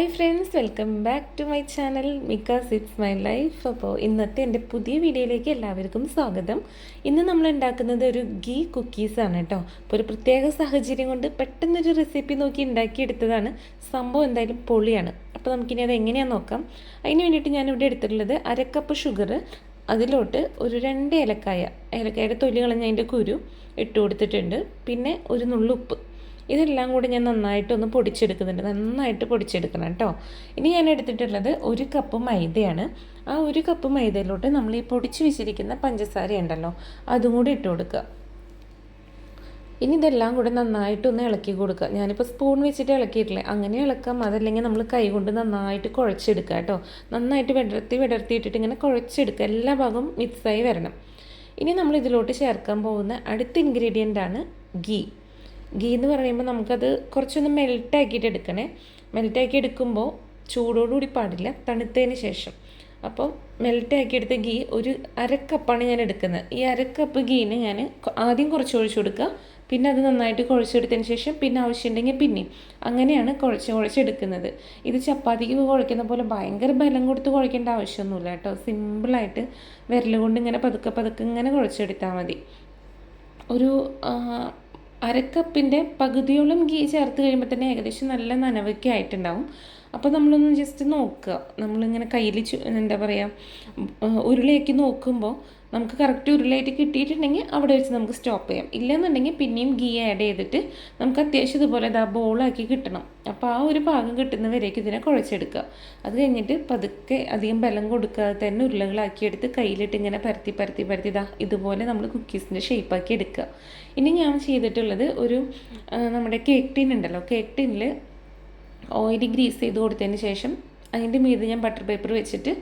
Hi friends, welcome back to my channel മിക്കാസ് it's my life. അപ്പോൾ ഇന്നത്തെ എൻ്റെ പുതിയ വീഡിയോയിലേക്ക് എല്ലാവർക്കും സ്വാഗതം. ഇന്ന് നമ്മൾ ഉണ്ടാക്കുന്നത് ഒരു ഗീ കുക്കീസാണ് കേട്ടോ. അപ്പോൾ ഒരു പ്രത്യേക സാഹചര്യം കൊണ്ട് പെട്ടെന്നൊരു റെസിപ്പി നോക്കി ഉണ്ടാക്കിയെടുത്തതാണ്. സംഭവം എന്തായാലും പൊളിയാണ്. അപ്പോൾ നമുക്കിനി അത് എങ്ങനെയാണെന്ന് നോക്കാം. അതിന് വേണ്ടിയിട്ട് ഞാനിവിടെ എടുത്തിട്ടുള്ളത് 1/2 കപ്പ് ഷുഗർ, അതിലോട്ട് ഒരു 2 ഏലക്കായുടെ തൊലി കളഞ്ഞ അതിൻ്റെ കുരു ഇട്ട് കൊടുത്തിട്ടുണ്ട്. പിന്നെ ഒരു നുള്ളുപ്പ്. ഇതെല്ലാം കൂടി ഞാൻ നന്നായിട്ടൊന്ന് പൊടിച്ചെടുക്കുന്നുണ്ട്. നന്നായിട്ട് പൊടിച്ചെടുക്കണം കേട്ടോ. ഇനി ഞാൻ എടുത്തിട്ടുള്ളത് 1 കപ്പ് മൈദയാണ്. ആ 1 കപ്പ് മൈദയിലോട്ട് നമ്മൾ ഈ പൊടിച്ച് വെച്ചിരിക്കുന്ന പഞ്ചസാര ഉണ്ടല്ലോ, അതും കൂടി ഇട്ട് കൊടുക്കുക. ഇനി ഇതെല്ലാം കൂടെ നന്നായിട്ടൊന്ന് ഇളക്കി കൊടുക്കുക. ഞാനിപ്പോൾ സ്പൂൺ വെച്ചിട്ട് ഇളക്കിയിട്ടില്ലേ, അങ്ങനെ ഇളക്കാം. അതല്ലെങ്കിൽ നമ്മൾ കൈ കൊണ്ട് നന്നായിട്ട് കുഴച്ചെടുക്കുക കേട്ടോ. നന്നായിട്ട് വിടർത്തിയിട്ടിട്ട് ഇങ്ങനെ കുഴച്ചെടുക്കുക. എല്ലാ ഭാഗവും മിക്സായി വരണം. ഇനി നമ്മൾ ഇതിലോട്ട് ചേർക്കാൻ പോകുന്ന അടുത്ത ഇൻഗ്രീഡിയൻ്റാണ് ഗീ. ഗീ എന്ന് പറയുമ്പോൾ നമുക്കത് കുറച്ചൊന്ന് മെൽട്ടാക്കിയിട്ട് എടുക്കണേ. മെൽട്ടാക്കി എടുക്കുമ്പോൾ ചൂടോടുകൂടി പാടില്ല, തണുത്തതിന് ശേഷം. അപ്പോൾ മെൽട്ടാക്കിയെടുത്ത ഗീ ഒരു 1/2 കപ്പാണ് ഞാൻ എടുക്കുന്നത്. ഈ 1/2 കപ്പ് ഗീന് ഞാൻ ആദ്യം കുറച്ച് ഒഴിച്ചു കൊടുക്കുക, പിന്നെ അത് നന്നായിട്ട് കുഴച്ചെടുത്തതിന് ശേഷം പിന്നെ ആവശ്യമുണ്ടെങ്കിൽ പിന്നെയും അങ്ങനെയാണ് കുഴച്ചെടുക്കുന്നത്. ഇത് ചപ്പാത്തിക്ക് കുഴക്കുന്ന പോലെ ഭയങ്കര ബലം കൊടുത്ത് കുഴക്കേണ്ട ആവശ്യമൊന്നുമില്ല കേട്ടോ. സിമ്പിളായിട്ട് വിരൽ കൊണ്ട് ഇങ്ങനെ പതുക്കെ ഇങ്ങനെ കുഴച്ചെടുത്താൽ മതി. ഒരു 1/2 കപ്പിൻ്റെ പകുതിയോളം ഗീ ചേർത്ത് കഴിയുമ്പോൾ തന്നെ ഏകദേശം നല്ല നനവൊക്കെ ആയിട്ടുണ്ടാവും. അപ്പോൾ നമ്മളൊന്ന് ജസ്റ്റ് നോക്കുക. നമ്മളിങ്ങനെ കയ്യിൽ എന്താ പറയുക, ഉരുളയാക്കി നോക്കുമ്പോൾ നമുക്ക് കറക്റ്റ് ഉരുളയായിട്ട് കിട്ടിയിട്ടുണ്ടെങ്കിൽ അവിടെ വെച്ച് നമുക്ക് സ്റ്റോപ്പ് ചെയ്യാം. ഇല്ലെന്നുണ്ടെങ്കിൽ പിന്നെയും ഗീ ആഡ് ചെയ്തിട്ട് നമുക്ക് അത്യാവശ്യം ഇതുപോലെ ബോളാക്കി കിട്ടണം. അപ്പോൾ ആ ഒരു ഭാഗം കിട്ടുന്നവരേക്ക് ഇതിനെ കുഴച്ചെടുക്കുക. അത് കഴിഞ്ഞിട്ട് പതുക്കെ അധികം ബലം കൊടുക്കാതെ തന്നെ ഉരുളകളാക്കിയെടുത്ത് കയ്യിലിട്ട് ഇങ്ങനെ പരത്തി ഇതുപോലെ നമ്മൾ കുക്കീസിൻ്റെ ഷേപ്പാക്കി എടുക്കുക. ഇനി ഞാൻ ചെയ്തിട്ടുള്ളത് ഒരു നമ്മുടെ കേക്ക് ടീൻ ഉണ്ടല്ലോ, കേക്ക് ടീനിൽ ഓയിൽ ഗ്രീസ് ചെയ്ത് കൊടുത്തതിന് ശേഷം അതിൻ്റെ മീതെ ഞാൻ ബട്ടർ പേപ്പർ വെച്ചിട്ട്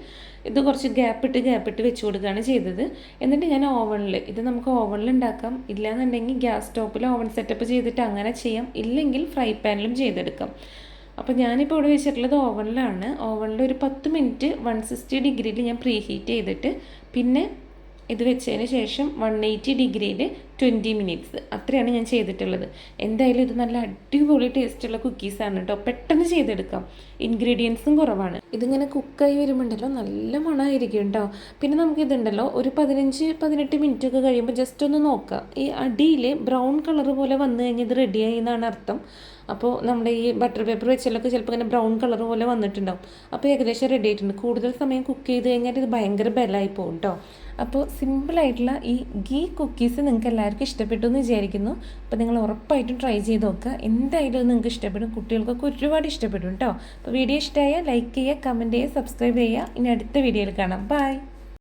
ഇത് കുറച്ച് ഗ്യാപ്പിട്ട് വെച്ച് കൊടുക്കുകയാണ് ചെയ്തത്. എന്നിട്ട് ഞാൻ ഓവണിൽ, ഇത് നമുക്ക് ഓവണിൽ ഉണ്ടാക്കാം. ഇല്ലയെന്നുണ്ടെങ്കിൽ ഗ്യാസ് സ്റ്റോപ്പിൽ ഓവൻ സെറ്റപ്പ് ചെയ്തിട്ട് അങ്ങനെ ചെയ്യാം. ഇല്ലെങ്കിൽ ഫ്രൈ പാനിലും ചെയ്തെടുക്കാം. അപ്പോൾ ഞാനിപ്പോൾ ഇവിടെ വെച്ചിട്ടുള്ളത് ഓവനിലാണ്. ഓവനിൽ ഒരു 10 മിനിറ്റ് 160 ഡിഗ്രിയിൽ ഞാൻ പ്രീ ഹീറ്റ് ചെയ്തിട്ട് പിന്നെ ഇത് വെച്ചതിന് ശേഷം 180 ഡിഗ്രിയിൽ 20 മിനിറ്റ്സ്, അത്രയാണ് ഞാൻ ചെയ്തിട്ടുള്ളത്. എന്തായാലും ഇത് നല്ല അടിപൊളി ടേസ്റ്റുള്ള കുക്കീസാണ് കേട്ടോ. പെട്ടെന്ന് ചെയ്തെടുക്കാം, ഇൻഗ്രീഡിയൻസും കുറവാണ്. ഇതിങ്ങനെ കുക്കായി വരുമ്പോണ്ടല്ലോ നല്ല മണമായിരിക്കും കേട്ടോ. പിന്നെ നമുക്കിതുണ്ടല്ലോ ഒരു 15-18 മിനിറ്റ് ഒക്കെ കഴിയുമ്പോൾ ജസ്റ്റ് ഒന്ന് നോക്കുക. ഈ അടിയിൽ ബ്രൗൺ കളർ പോലെ വന്നു കഴിഞ്ഞാൽ ഇത് റെഡിയായി എന്നാണ് അർത്ഥം. അപ്പോൾ നമ്മുടെ ഈ ബട്ടർ പേപ്പർ വെച്ചാലൊക്കെ ചിലപ്പോൾ ഇങ്ങനെ ബ്രൗൺ കളർ പോലെ വന്നിട്ടുണ്ടാവും. അപ്പോൾ ഏകദേശം റെഡി ആയിട്ടുണ്ട്. കൂടുതൽ സമയം കുക്ക് ചെയ്ത് കഴിഞ്ഞാൽ ഇത് ഭയങ്കര ബലമായി പോകും കേട്ടോ. അപ്പോൾ സിമ്പിളായിട്ടുള്ള ഈ ഗീ കുക്കീസ് നിങ്ങൾക്ക് എല്ലാവർക്കും ഇഷ്ടപ്പെട്ടു എന്ന് വിചാരിക്കുന്നു. അപ്പോൾ നിങ്ങൾ ഉറപ്പായിട്ടും ട്രൈ ചെയ്ത് നോക്കുക. എന്തായാലും നിങ്ങൾക്ക് ഇഷ്ടപ്പെടും, കുട്ടികൾക്കൊക്കെ ഒരുപാട് ഇഷ്ടപ്പെടും കേട്ടോ. അപ്പോൾ വീഡിയോ ഇഷ്ടമായാൽ ലൈക്ക് ചെയ്യുക, കമൻറ്റ് ചെയ്യുക, സബ്സ്ക്രൈബ് ചെയ്യുക. ഇനി അടുത്ത വീഡിയോയിൽ കാണാം. ബൈ.